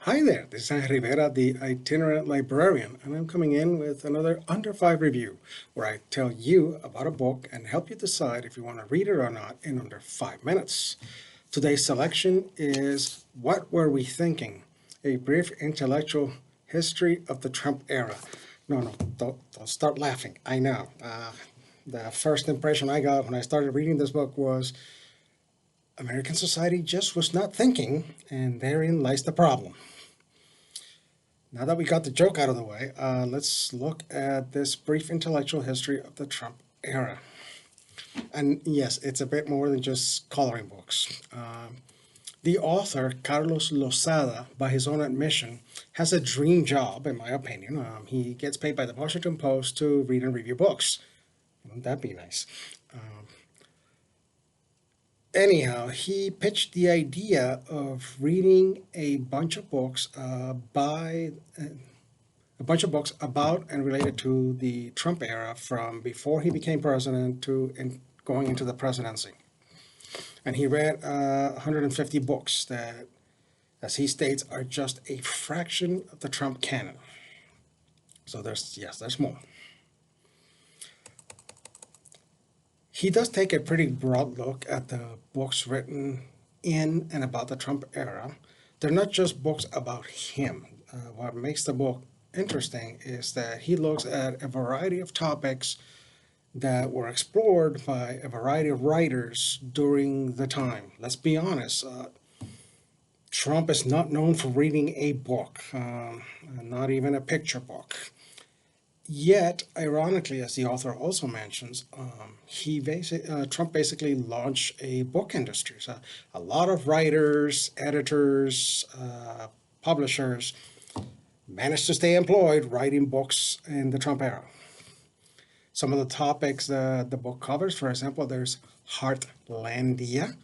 Hi there, this is Rivera, the Itinerant Librarian, and I'm coming in with another Under 5 review, where I tell you about a book and help you decide if you want to read it or not in under 5 minutes. Today's selection is What Were We Thinking? A Brief Intellectual History of the Trump Era. No, don't start laughing. I know. The first impression I got when I started reading this book was American society just was not thinking, and therein lies the problem. Now that we got the joke out of the way, let's look at this brief intellectual history of the Trump era. And yes, it's a bit more than just coloring books. The author, Carlos Lozada, by his own admission, has a dream job, in my opinion. He gets paid by the Washington Post to read and review books. Wouldn't that be nice? Anyhow, he pitched the idea of reading a bunch of books about and related to the Trump era from before he became president to going into the presidency. And he read 150 books that, as he states, are just a fraction of the Trump canon. So there's more. He does take a pretty broad look at the books written in and about the Trump era. They're not just books about him. What makes the book interesting is that he looks at a variety of topics that were explored by a variety of writers during the time. Let's be honest, Trump is not known for reading a book, not even a picture book. Yet, ironically, as the author also mentions, Trump basically launched a book industry. So a lot of writers, editors, publishers managed to stay employed writing books in the Trump era. Some of the topics the book covers, for example, there's Heartlandia,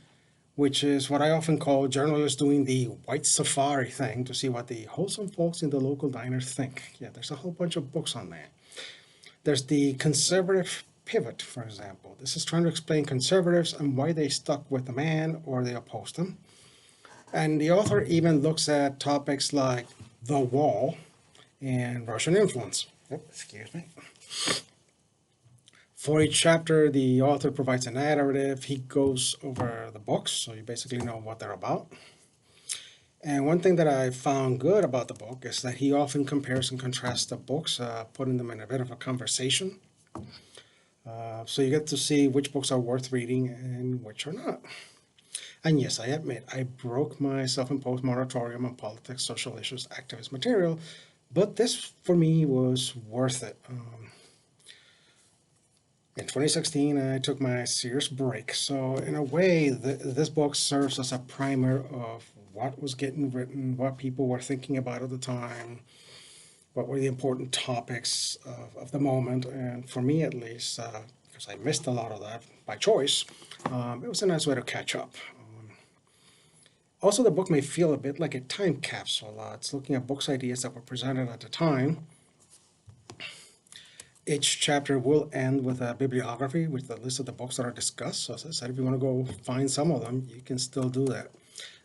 which is what I often call journalists doing the white safari thing to see what the wholesome folks in the local diner think. Yeah, there's a whole bunch of books on that. There's the conservative pivot, for example. This is trying to explain conservatives and why they stuck with the man or they opposed him. And the author even looks at topics like the wall and Russian influence. Excuse me. For each chapter, the author provides a narrative. He goes over the books, so you basically know what they're about. And one thing that I found good about the book is that he often compares and contrasts the books, putting them in a bit of a conversation. So you get to see which books are worth reading and which are not. And yes, I admit, I broke my self-imposed moratorium on politics, social issues, activist material, but this, for me, was worth it. In 2016, I took my serious break. So in a way, this book serves as a primer of what was getting written, what people were thinking about at the time, what were the important topics of the moment. And for me, at least, because I missed a lot of that by choice, it was a nice way to catch up. Also, the book may feel a bit like a time capsule. It's looking at books ideas that were presented at the time. Each chapter will end with a bibliography with the list of the books that are discussed. So as I said, if you want to go find some of them, you can still do that.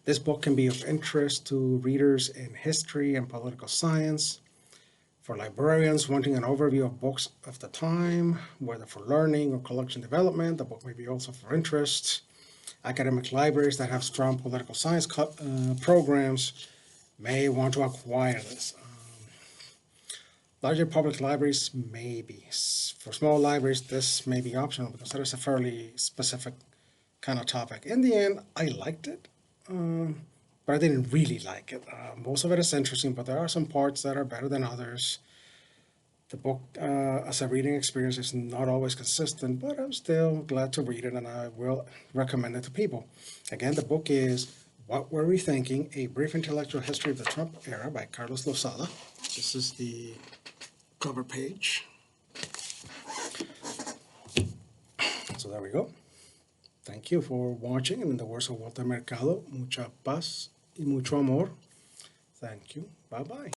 This book can be of interest to readers in history and political science, for librarians wanting an overview of books of the time, whether for learning or collection development. The book may be also for interest. Academic libraries that have strong political science programs may want to acquire this. Larger public libraries, maybe. For small libraries, this may be optional because that is a fairly specific kind of topic. In the end, I liked it, but I didn't really like it. Most of it is interesting, but there are some parts that are better than others. The book, as a reading experience, is not always consistent, but I'm still glad to read it, and I will recommend it to people. Again, the book is What Were We Thinking? A Brief Intellectual History of the Trump Era by Carlos Lozada. This is the cover page. So there we go. Thank you for watching, and in the words of Walter Mercado, mucha paz y mucho amor. Thank you. Bye-bye.